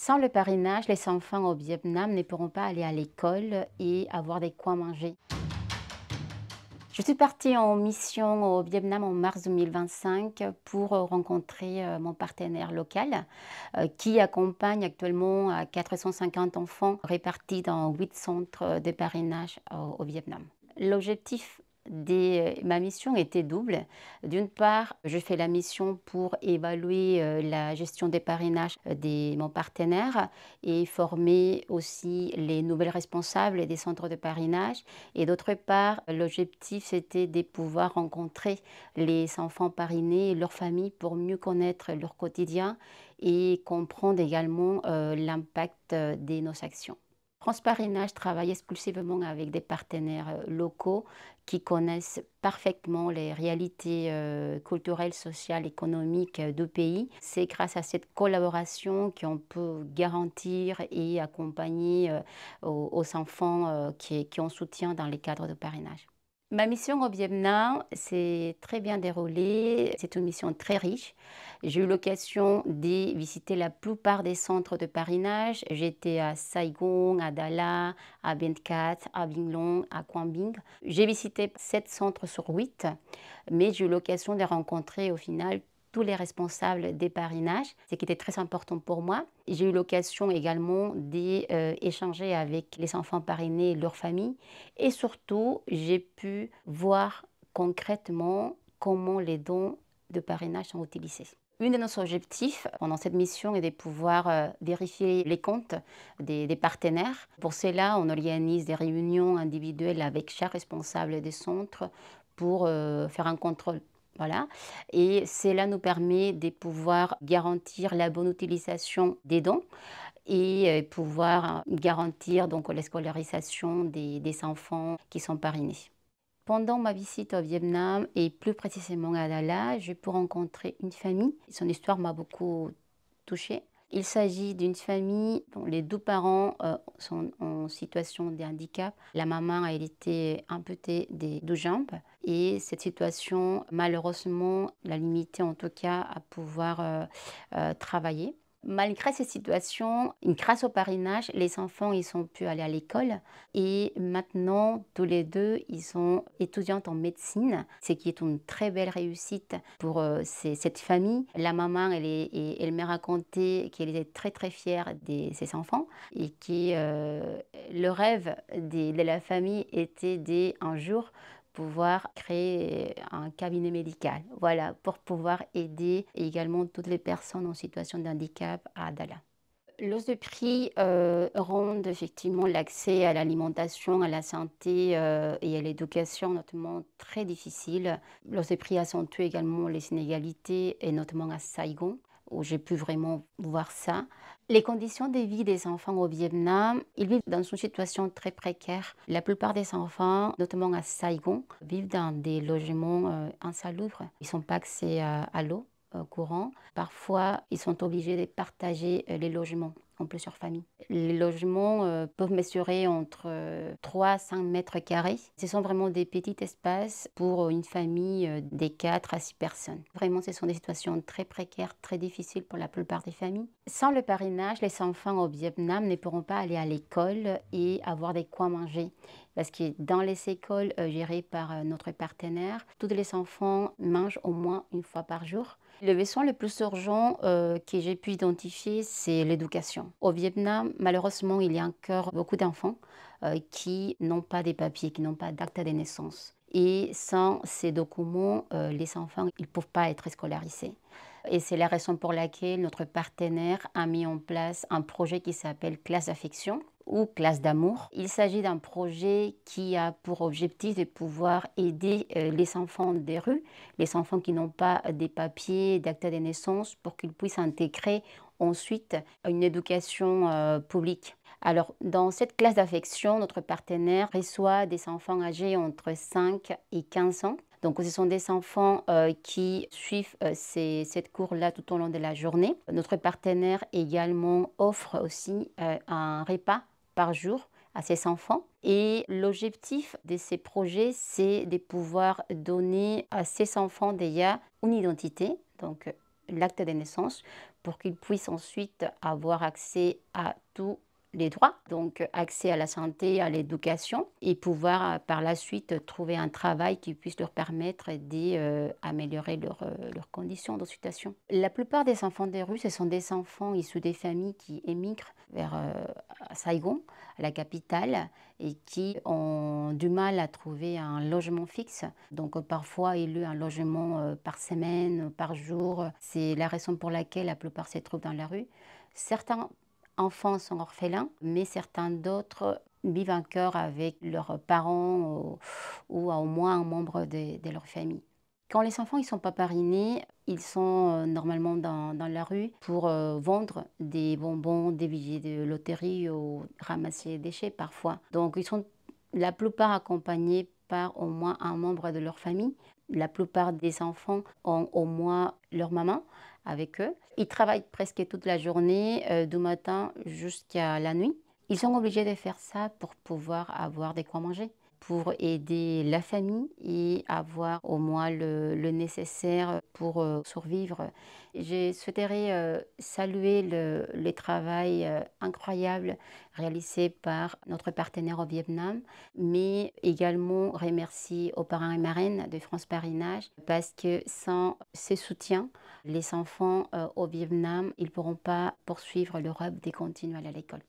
Sans le parrainage, les enfants au Vietnam ne pourront pas aller à l'école et avoir de quoi manger. Je suis partie en mission au Vietnam en mars 2025 pour rencontrer mon partenaire local qui accompagne actuellement 450 enfants répartis dans 8 centres de parrainage au Vietnam. L'objectif de ma mission était double. D'une part, je fais la mission pour évaluer la gestion des parrainages de mon partenaire et former aussi les nouvelles responsables des centres de parrainage. Et d'autre part, l'objectif c'était de pouvoir rencontrer les enfants parrainés et leurs familles pour mieux connaître leur quotidien et comprendre également l'impact de nos actions. France Parrainage travaille exclusivement avec des partenaires locaux qui connaissent parfaitement les réalités culturelles, sociales, économiques du pays. C'est grâce à cette collaboration qu'on peut garantir et accompagner aux enfants qui ont soutien dans les cadres de parrainage. Ma mission au Vietnam s'est très bien déroulée. C'est une mission très riche. J'ai eu l'occasion de visiter la plupart des centres de parrainage. J'étais à Saigon, à Dala, à Bien Cat, à Vĩnh Long, à Quang Binh. J'ai visité 7 centres sur 8, mais j'ai eu l'occasion de rencontrer au final tous les responsables des parrainages, ce qui était très important pour moi. J'ai eu l'occasion également d'échanger avec les enfants parrainés et leurs familles. Et surtout, j'ai pu voir concrètement comment les dons de parrainage sont utilisés. Une de nos objectifs pendant cette mission est de pouvoir vérifier les comptes des partenaires. Pour cela, on organise des réunions individuelles avec chaque responsable des centres pour faire un contrôle. Voilà. Et cela nous permet de pouvoir garantir la bonne utilisation des dons et pouvoir garantir donc la scolarisation des enfants qui sont parrainés. Pendant ma visite au Vietnam et plus précisément à Dala, j'ai pu rencontrer une famille. Son histoire m'a beaucoup touchée. Il s'agit d'une famille dont les 2 parents sont en situation de handicap. La maman a été amputée des 2 jambes et cette situation, malheureusement, l'a limitée en tout cas à pouvoir travailler. Malgré ces situations, grâce au parrainage, les enfants ils ont pu aller à l'école et maintenant tous les deux ils sont étudiantes en médecine, ce qui est une très belle réussite pour cette famille. La maman elle m'a raconté qu'elle était très très fière de ses enfants et que le rêve de la famille était d'un jour pouvoir créer un cabinet médical, voilà, pour pouvoir aider également toutes les personnes en situation de handicap à Dala. L'hausse de prix rendent effectivement l'accès à l'alimentation, à la santé et à l'éducation notamment très difficile. L'hausse de prix accentue également les inégalités et notamment à Saigon où j'ai pu vraiment voir ça. Les conditions de vie des enfants au Vietnam, ils vivent dans une situation très précaire. La plupart des enfants, notamment à Saigon, vivent dans des logements insalubres. Ils n'ont pas accès à l'eau courant. Parfois, ils sont obligés de partager les logements en plusieurs familles. Les logements peuvent mesurer entre 3 à 5 mètres carrés. Ce sont vraiment des petits espaces pour une famille de 4 à 6 personnes. Vraiment, ce sont des situations très précaires, très difficiles pour la plupart des familles. Sans le parrainage, les enfants au Vietnam ne pourront pas aller à l'école et avoir de quoi manger. Parce que dans les écoles gérées par notre partenaire, tous les enfants mangent au moins une fois par jour. Le besoin le plus urgent que j'ai pu identifier, c'est l'éducation. Au Vietnam, malheureusement, il y a encore beaucoup d'enfants qui n'ont pas de papiers, qui n'ont pas d'acte de naissance. Et sans ces documents, les enfants ils ne peuvent pas être scolarisés. Et c'est la raison pour laquelle notre partenaire a mis en place un projet qui s'appelle Classe d'affection ou Classe d'amour. Il s'agit d'un projet qui a pour objectif de pouvoir aider les enfants des rues, les enfants qui n'ont pas des papiers, d'acte de naissance, pour qu'ils puissent intégrer ensuite une éducation publique. Alors, dans cette classe d'affection, notre partenaire reçoit des enfants âgés entre 5 et 15 ans. Donc, ce sont des enfants qui suivent cette cours-là tout au long de la journée. Notre partenaire également offre aussi un repas par jour à ces enfants. Et l'objectif de ces projets, c'est de pouvoir donner à ces enfants déjà une identité, donc l'acte de naissance, pour qu'ils puissent ensuite avoir accès à tous les droits, donc accès à la santé, à l'éducation et pouvoir par la suite trouver un travail qui puisse leur permettre d'améliorer leurs conditions de situation. La plupart des enfants des rues, ce sont des enfants issus des familles qui émigrent vers Saigon, la capitale, et qui ont du mal à trouver un logement fixe. Donc parfois, ils ont un logement par semaine, par jour. C'est la raison pour laquelle la plupart se trouvent dans la rue. Certains enfants sont orphelins, mais certains d'autres vivent encore avec leurs parents ou au moins un membre de leur famille. Quand les enfants ne sont pas parrainés, ils sont normalement dans la rue pour vendre des bonbons, des billets de loterie ou ramasser des déchets parfois. Donc ils sont la plupart accompagnés par au moins un membre de leur famille. La plupart des enfants ont au moins leur maman avec eux. Ils travaillent presque toute la journée, du matin jusqu'à la nuit. Ils sont obligés de faire ça pour pouvoir avoir de quoi manger, pour aider la famille et avoir au moins le nécessaire pour survivre. Je souhaiterais saluer le travail incroyable réalisé par notre partenaire au Vietnam, mais également remercier aux parents et marraines de France Parrainage parce que sans ce soutien, les enfants au Vietnam, ils ne pourront pas poursuivre le rêve de continuer à aller à l'école.